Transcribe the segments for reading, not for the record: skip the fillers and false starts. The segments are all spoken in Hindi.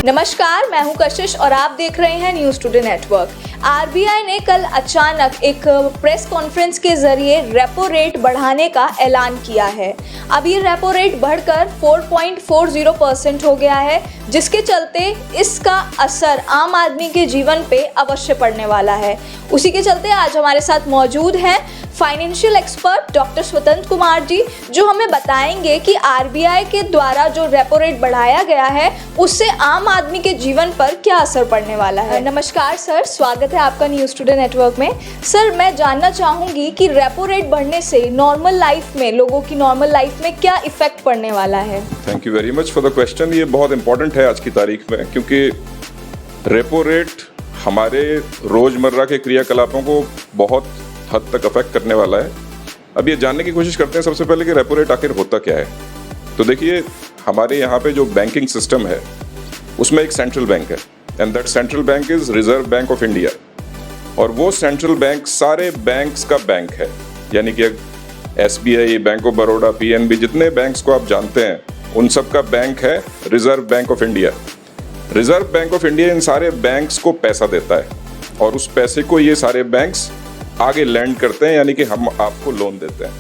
नमस्कार, मैं हूं कशिश और आप देख रहे हैं न्यूज़ टुडे नेटवर्क। आरबीआई ने कल अचानक एक प्रेस कॉन्फ्रेंस के जरिए रेपो रेट बढ़ाने का ऐलान किया है। अब ये रेपो रेट बढ़कर 4.40% हो गया है, जिसके चलते इसका असर आम आदमी के जीवन पे अवश्य पड़ने वाला है। उसी के चलते आज हमारे साथ मौजूद हैं फाइनेंशियल एक्सपर्ट डॉक्टर स्वतंत्र कुमार जी, जो हमें बताएंगे कि आरबीआई के द्वारा जो रेपो रेट बढ़ाया गया है उससे आम आदमी के जीवन पर क्या असर पड़ने वाला है। नमस्कार सर, स्वागत है आपका न्यूज़ टुडे नेटवर्क में। सर, मैं जानना चाहूँगी कि रेपो रेट बढ़ने से नॉर्मल लाइफ में, लोगों की नॉर्मल लाइफ में क्या इफेक्ट पड़ने वाला है? Thank you very much for the question. ये बहुत इंपॉर्टेंट है आज की तारीख में, क्योंकि रेपो रेट हमारे रोजमर्रा के क्रियाकलापों को बहुत हद तक अफेक्ट करने वाला है। अब ये जानने की कोशिश करते हैं सबसे पहले कि रेपो रेट आखिर होता क्या है। तो देखिए, हमारे यहाँ पे जो बैंकिंग सिस्टम है उसमें एक सेंट्रल बैंक है, and that central bank is reserve bank of India. और वो सेंट्रल बैंक सारे बैंक्स का बैंक है, यानी कि SBI, bank of Baroda, PNB, जितने बैंक्स को आप जानते हैं उन सब का बैंक है reserve bank of India. Reserve bank of India in सारे बैंक्स को पैसा देता है और उस पैसे को ये सारे बैंक्स आगे लैंड करते हैं, यानी कि हम आपको लोन देते हैं।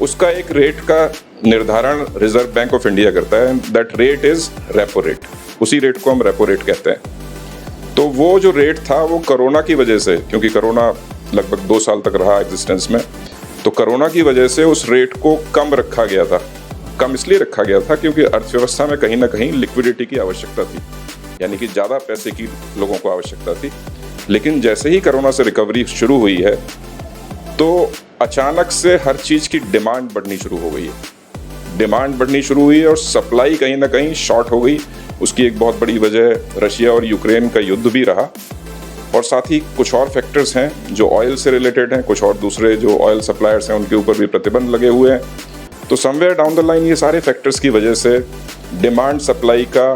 उसका एक रेट का निर्धारण रिजर्व बैंक ऑफ इंडिया करता है, that rate is repo rate. उसी रेट को हम रेपो रेट कहते हैं। तो वो जो रेट था वो कोरोना की वजह से, क्योंकि कोरोना लगभग 2 साल तक रहा एग्जिस्टेंस में, तो कोरोना की वजह से उस रेट को कम रखा गया था। कम इसलिए रखा गया था क्योंकि अर्थव्यवस्था में कहीं ना कहीं लिक्विडिटी की आवश्यकता थी, यानी कि ज़्यादा पैसे की लोगों को आवश्यकता थी। लेकिन जैसे ही कोरोना से रिकवरी शुरू हुई है तो अचानक से हर चीज़ की डिमांड बढ़नी शुरू हो गई है। डिमांड बढ़नी शुरू हुई है और सप्लाई कहीं ना कहीं शॉर्ट हो गई। उसकी एक बहुत बड़ी वजह रशिया और यूक्रेन का युद्ध भी रहा, और साथ ही कुछ और फैक्टर्स हैं जो ऑयल से रिलेटेड हैं। कुछ और दूसरे जो ऑयल सप्लायर्स हैं उनके ऊपर भी प्रतिबंध लगे हुए हैं। तो समवेयर डाउन द लाइन ये सारे फैक्टर्स की वजह से डिमांड सप्लाई का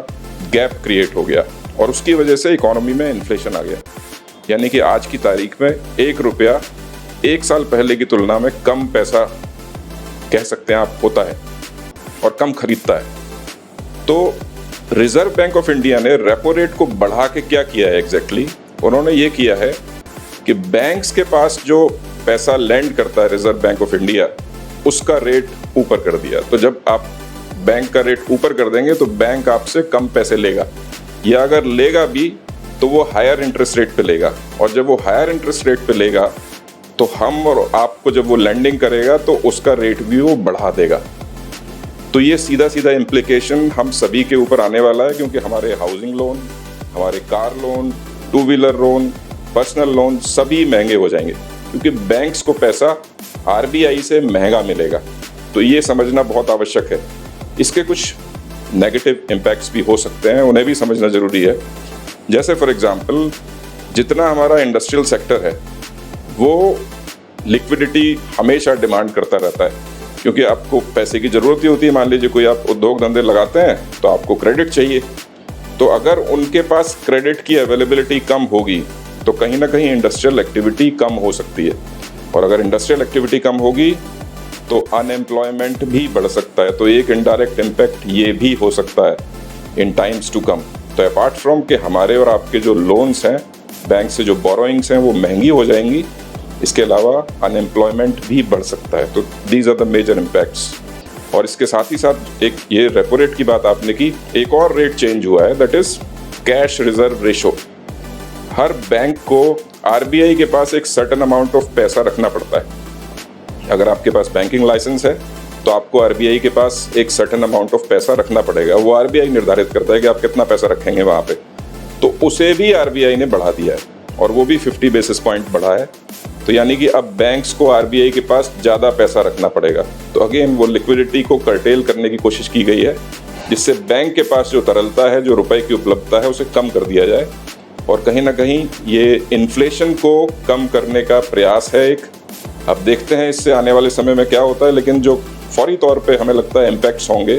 गैप क्रिएट हो गया और उसकी वजह से इकोनॉमी में इन्फ्लेशन आ गया। यानी कि आज की तारीख में 1 रुपया 1 साल पहले की तुलना में कम पैसा कह सकते हैं आप होता है और कम खरीदता है। तो रिजर्व बैंक ऑफ इंडिया ने रेपो रेट को बढ़ा के क्या किया है एग्जैक्टली? उन्होंने ये किया है कि बैंक्स के पास जो पैसा लैंड करता है रिजर्व बैंक ऑफ इंडिया, उसका रेट ऊपर कर दिया। तो जब आप बैंक का रेट ऊपर कर देंगे तो बैंक आपसे कम पैसे लेगा, या अगर लेगा भी तो वो हायर इंटरेस्ट रेट पे लेगा। और जब वो हायर इंटरेस्ट रेट पे लेगा तो हम और आपको जब वो लैंडिंग करेगा तो उसका रेट भी वो बढ़ा देगा। तो ये सीधा सीधा इम्प्लीकेशन हम सभी के ऊपर आने वाला है, क्योंकि हमारे हाउसिंग लोन, हमारे car loan, 2 wheeler loan, personal loan सभी महंगे हो जाएंगे, क्योंकि बैंक्स को पैसा आरबीआई से महंगा मिलेगा। तो ये समझना बहुत आवश्यक है। इसके कुछ नेगेटिव इम्पैक्ट्स भी हो सकते हैं, उन्हें भी समझना जरूरी है। जैसे फॉर एग्जांपल, जितना हमारा इंडस्ट्रियल सेक्टर है वो लिक्विडिटी हमेशा डिमांड करता रहता है, क्योंकि आपको पैसे की ज़रूरत ही होती है। मान लीजिए कोई आप उद्योग धंधे लगाते हैं तो आपको क्रेडिट चाहिए। तो अगर उनके पास क्रेडिट की अवेलेबिलिटी कम होगी तो कहीं ना कहीं इंडस्ट्रियल एक्टिविटी कम हो सकती है, और अगर इंडस्ट्रियल एक्टिविटी कम होगी तो अनएम्प्लॉयमेंट भी बढ़ सकता है। तो एक इनडायरेक्ट इम्पैक्ट ये भी हो सकता है इन टाइम्स टू कम। तो अपार्ट फ्रॉम के हमारे और आपके जो लोन्स हैं, बैंक से जो बोरोइंग्स हैं, वो महंगी हो जाएंगी, इसके अलावा अनएम्प्लॉयमेंट भी बढ़ सकता है। तो these are the major impacts. और इसके साथ ही साथ एक ये रेपो रेट की बात आपने की, एक और रेट चेंज हुआ है, that is cash reserve ratio. Her bank को आरबीआई के पास एक सर्टेन अमाउंट ऑफ पैसा रखना पड़ता है। अगर आपके पास बैंकिंग लाइसेंस है तो आपको आरबीआई के पास एक सर्टेन अमाउंट ऑफ पैसा रखना पड़ेगा। वो आरबीआई निर्धारित करता है कि आप कितना पैसा रखेंगे वहाँ पे। तो उसे भी आरबीआई ने बढ़ा दिया है, और वो भी 50 बेसिस पॉइंट बढ़ा है। तो यानी कि अब बैंक्स को आरबीआई के पास ज़्यादा पैसा रखना पड़ेगा। तो अगेन वो लिक्विडिटी को कर्टेल करने की कोशिश की गई है, जिससे बैंक के पास जो तरलता है, जो रुपए की उपलब्धता है, उसे कम कर दिया जाए। और कहीं ना कहीं ये इन्फ्लेशन को कम करने का प्रयास है एक। अब देखते हैं इससे आने वाले समय में क्या होता है, लेकिन जो फौरी तौर पे हमें लगता है इम्पैक्ट्स होंगे,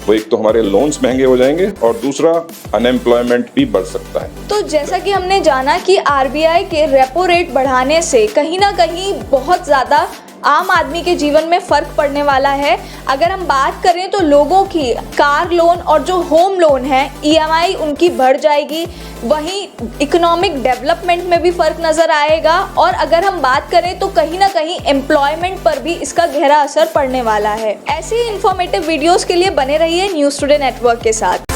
वो एक तो हमारे लोन्स महंगे हो जाएंगे और दूसरा अनएम्प्लॉयमेंट भी बढ़ सकता है। तो जैसा कि हमने जाना कि आरबीआई के रेपो रेट बढ़ाने से कहीं ना कहीं बहुत ज़्यादा आम आदमी के जीवन में फ़र्क पड़ने वाला है। अगर हम बात करें तो लोगों की कार लोन और जो होम लोन है EMI उनकी बढ़ जाएगी, वहीं इकोनॉमिक डेवलपमेंट में भी फ़र्क नज़र आएगा। और अगर हम बात करें तो कहीं ना कहीं एम्प्लॉयमेंट पर भी इसका गहरा असर पड़ने वाला है। ऐसे ही इंफॉर्मेटिव वीडियोज़ के लिए बने रहिए न्यूज़ टुडे नेटवर्क के साथ।